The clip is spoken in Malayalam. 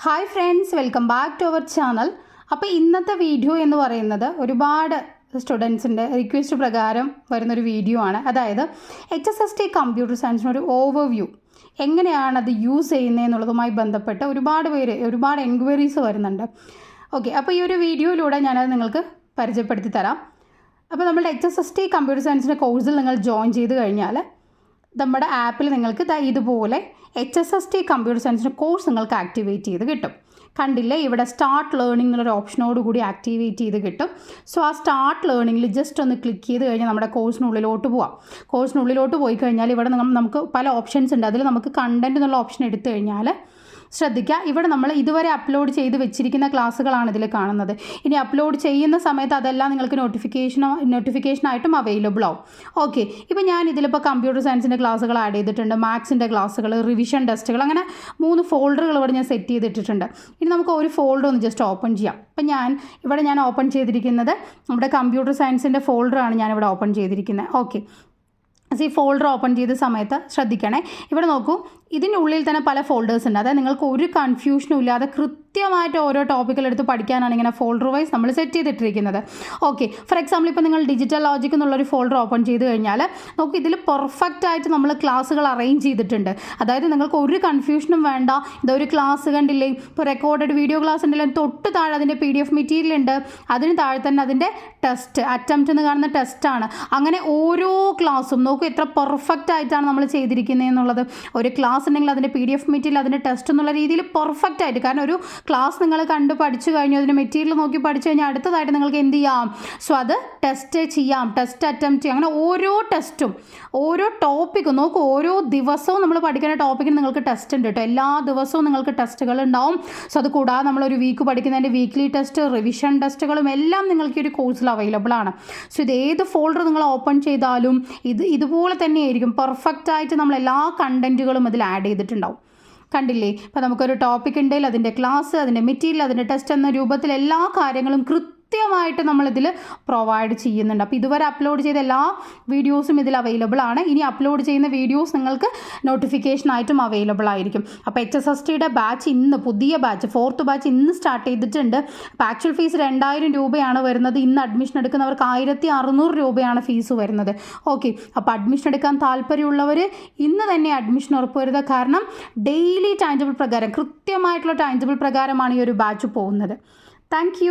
Hi friends, welcome back to our channel. അപ്പോൾ ഇന്നത്തെ വീഡിയോ എന്ന് പറയുന്നത് ഒരുപാട് സ്റ്റുഡൻസിൻ്റെ റിക്വസ്റ്റ് പ്രകാരം വരുന്നൊരു വീഡിയോ ആണ്. അതായത് HSST കമ്പ്യൂട്ടർ സയൻസിനൊരു ഓവർവ്യൂ, എങ്ങനെയാണ് അത് യൂസ് ചെയ്യുന്നതെന്നുള്ളതുമായി ബന്ധപ്പെട്ട് ഒരുപാട് എൻക്വയറീസ് വരുന്നുണ്ട്. ഓക്കെ, അപ്പോൾ ഈ ഒരു വീഡിയോയിലൂടെ ഞാനത് നിങ്ങൾക്ക് പരിചയപ്പെടുത്തി തരാം. അപ്പോൾ നമ്മുടെ HSST കമ്പ്യൂട്ടർ സയൻസിൻ്റെ കോഴ്സിൽ നിങ്ങൾ ജോയിൻ ചെയ്ത് കഴിഞ്ഞാൽ നമ്മുടെ ആപ്പിൽ നിങ്ങൾക്ക് ഇതുപോലെ HSST കമ്പ്യൂട്ടർ സയൻസിൻ്റെ കോഴ്സ് നിങ്ങൾക്ക് ആക്ടിവേറ്റ് ചെയ്ത് കിട്ടും. കണ്ടില്ലേ, ഇവിടെ സ്റ്റാർട്ട് ലേണിംഗ് എന്നുള്ളൊരു ഓപ്ഷനോട് കൂടി ആക്ടിവേറ്റ് ചെയ്ത് കിട്ടും. സോ ആ സ്റ്റാർട്ട് ലേണിങ്ങിൽ ജസ്റ്റ് ഒന്ന് ക്ലിക്ക് ചെയ്ത് കഴിഞ്ഞാൽ നമ്മുടെ കോഴ്സിനുള്ളിലോട്ട് പോവാം. കോഴ്സിനുള്ളിലോട്ട് പോയി കഴിഞ്ഞാൽ ഇവിടെ നമുക്ക് പല ഓപ്ഷൻസ് ഉണ്ട്. അതിൽ നമുക്ക് കണ്ടൻറ്റ് എന്നുള്ള ഓപ്ഷൻ എടുത്തു കഴിഞ്ഞാൽ ശ്രദ്ധിക്കുക, ഇവിടെ നമ്മൾ ഇതുവരെ അപ്ലോഡ് ചെയ്ത് വെച്ചിരിക്കുന്ന ക്ലാസ്സുകളാണ് ഇതിൽ കാണുന്നത്. ഇനി അപ്ലോഡ് ചെയ്യുന്ന സമയത്ത് അതെല്ലാം നിങ്ങൾക്ക് നോട്ടിഫിക്കേഷനായിട്ടും അവൈലബിൾ ആവും. ഓക്കെ, ഇപ്പോൾ ഞാൻ ഇതിലിപ്പോൾ കമ്പ്യൂട്ടർ സയൻസിൻ്റെ ക്ലാസ്സുകൾ ആഡ് ചെയ്തിട്ടുണ്ട്, മാത്സിൻ്റെ ക്ലാസ്സുകൾ, റിവിഷൻ ടെസ്റ്റുകൾ, അങ്ങനെ 3 ഫോൾഡറുകൾ ഇവിടെ ഞാൻ സെറ്റ് ചെയ്തിട്ടിട്ടുണ്ട്. ഇനി നമുക്ക് ഒരു ഫോൾഡർ ഒന്ന് ജസ്റ്റ് ഓപ്പൺ ചെയ്യാം. അപ്പം ഞാൻ ഓപ്പൺ ചെയ്തിരിക്കുന്നത് നമ്മുടെ കമ്പ്യൂട്ടർ സയൻസിൻ്റെ ഫോൾഡറാണ് ഞാനിവിടെ ഓപ്പൺ ചെയ്തിരിക്കുന്നത്. ഓക്കെ, ഈ ഫോൾഡർ ഓപ്പൺ ചെയ്ത സമയത്ത് ശ്രദ്ധിക്കണേ, ഇവിടെ നോക്കൂ, ഇതിനുള്ളിൽ തന്നെ പല ഫോൾഡേഴ്സ് ഉണ്ട്. അതായത് നിങ്ങൾക്ക് ഒരു കൺഫ്യൂഷനും ഇല്ലാതെ കൃത്യമായിട്ട് ഓരോ ടോപ്പിക്കിലെടുത്ത് പഠിക്കാനാണ് ഇങ്ങനെ ഫോൾഡർ വൈസ് നമ്മൾ സെറ്റ് ചെയ്തിട്ടിരിക്കുന്നത്. ഓക്കെ, ഫോർ എക്സാമ്പിൾ ഇപ്പോൾ നിങ്ങൾ ഡിജിറ്റൽ ലോജിക് എന്നുള്ളൊരു ഫോൾഡർ ഓപ്പൺ ചെയ്ത് കഴിഞ്ഞാൽ നോക്കൂ, ഇതിൽ പെർഫെക്റ്റ് ആയിട്ട് നമ്മൾ ക്ലാസ്സുകൾ അറേഞ്ച് ചെയ്തിട്ടുണ്ട്. അതായത് നിങ്ങൾക്ക് ഒരു കൺഫ്യൂഷനും വേണ്ട. ഇതൊരു ക്ലാസ് കണ്ടില്ലേ, ഇപ്പോൾ റെക്കോർഡഡ് വീഡിയോ ക്ലാസ് ഉണ്ടല്ലോ, തൊട്ട് താഴെ അതിൻ്റെ PDF മെറ്റീരിയൽ ഉണ്ട്, അതിന് താഴെ തന്നെ അതിൻ്റെ ടെസ്റ്റ് അറ്റംപ്റ്റ് എന്ന് കാണുന്ന ടെസ്റ്റാണ്. അങ്ങനെ ഓരോ ക്ലാസ്സും നോക്കൂ എത്ര പെർഫെക്റ്റ് ആയിട്ടാണ് നമ്മൾ ചെയ്തിരിക്കുന്നത് എന്നുള്ളത്. ഒരു ക്ലാസ് ഉണ്ടെങ്കിൽ അതിൻ്റെ PDF മെറ്റീരിയൽ, അതിൻ്റെ ടെസ്റ്റ് എന്നുള്ള രീതിയിൽ പെർഫെക്റ്റ് ആയിട്ട്. കാരണം ഒരു ക്ലാസ് നിങ്ങൾ കണ്ട് പഠിച്ചു കഴിഞ്ഞു, അതിൻ്റെ മെറ്റീരിയൽ നോക്കി പഠിച്ചു കഴിഞ്ഞാൽ അടുത്തതായിട്ട് നിങ്ങൾക്ക് എന്ത് ചെയ്യാം, സോ അത് ടെസ്റ്റ് ചെയ്യാം, ടെസ്റ്റ് അറ്റംപ്റ്റ് ചെയ്യാം. അങ്ങനെ ഓരോ ടെസ്റ്റും ഓരോ ടോപ്പിക്കും നോക്കൂ, ഓരോ ദിവസവും നമ്മൾ പഠിക്കുന്ന ടോപ്പിക്കിന് നിങ്ങൾക്ക് ടെസ്റ്റ് ഉണ്ട് കേട്ടോ. എല്ലാ ദിവസവും നിങ്ങൾക്ക് ടെസ്റ്റുകൾ ഉണ്ടാവും. സോ അത് കൂടാതെ നമ്മളൊരു വീക്ക് പഠിക്കുന്നതിൻ്റെ വീക്ക്ലി ടെസ്റ്റ്, റിവിഷൻ ടെസ്റ്റുകളും എല്ലാം നിങ്ങൾക്ക് ഈ ഒരു കോഴ്സിൽ അവൈലബിൾ ആണ്. സോ ഇത് ഏത് ഫോൾഡർ നിങ്ങൾ ഓപ്പൺ ചെയ്താലും ഇതുപോലെ തന്നെയായിരിക്കും. പെർഫെക്റ്റ് ആയിട്ട് നമ്മൾ എല്ലാ കണ്ടൻറ്റുകളും അതിൽ ആഡ് ചെയ്തിട്ടുണ്ടാവും. കണ്ടില്ലേ, ഇപ്പോൾ നമുക്കൊരു ടോപ്പിക് ഉണ്ടെങ്കിൽ അതിൻ്റെ ക്ലാസ്, അതിൻ്റെ മെറ്റീരിയൽ, അതിൻ്റെ ടെസ്റ്റ് എന്ന രൂപത്തിൽ എല്ലാ കാര്യങ്ങളും കൃത്യമായിട്ട് നമ്മളിതിൽ പ്രൊവൈഡ് ചെയ്യുന്നുണ്ട്. അപ്പോൾ ഇതുവരെ അപ്ലോഡ് ചെയ്ത എല്ലാ വീഡിയോസും ഇതിൽ അവൈലബിൾ ആണ്. ഇനി അപ്ലോഡ് ചെയ്യുന്ന വീഡിയോസ് നിങ്ങൾക്ക് നോട്ടിഫിക്കേഷനായിട്ടും അവൈലബിൾ ആയിരിക്കും. അപ്പോൾ HSSTയുടെ ബാച്ച് ഇന്ന്, പുതിയ ബാച്ച് 4th ബാച്ച് ഇന്ന് സ്റ്റാർട്ട് ചെയ്തിട്ടുണ്ട്. അപ്പോൾ ആക്ച്വൽ ഫീസ് 2000 രൂപയാണ് വരുന്നത്. ഇന്ന് അഡ്മിഷൻ എടുക്കുന്നവർക്ക് 1600 രൂപയാണ് ഫീസ് വരുന്നത്. ഓക്കെ, അപ്പോൾ അഡ്മിഷൻ എടുക്കാൻ താല്പര്യമുള്ളവർ ഇന്ന് തന്നെ അഡ്മിഷൻ ഉറപ്പുവരുത്തുക. കാരണം ഡെയിലി ടൈം ടേബിൾ പ്രകാരം, കൃത്യമായിട്ടുള്ള ടൈം ടേബിൾ പ്രകാരമാണ് ഈ ഒരു ബാച്ച് പോകുന്നത്. Thank you.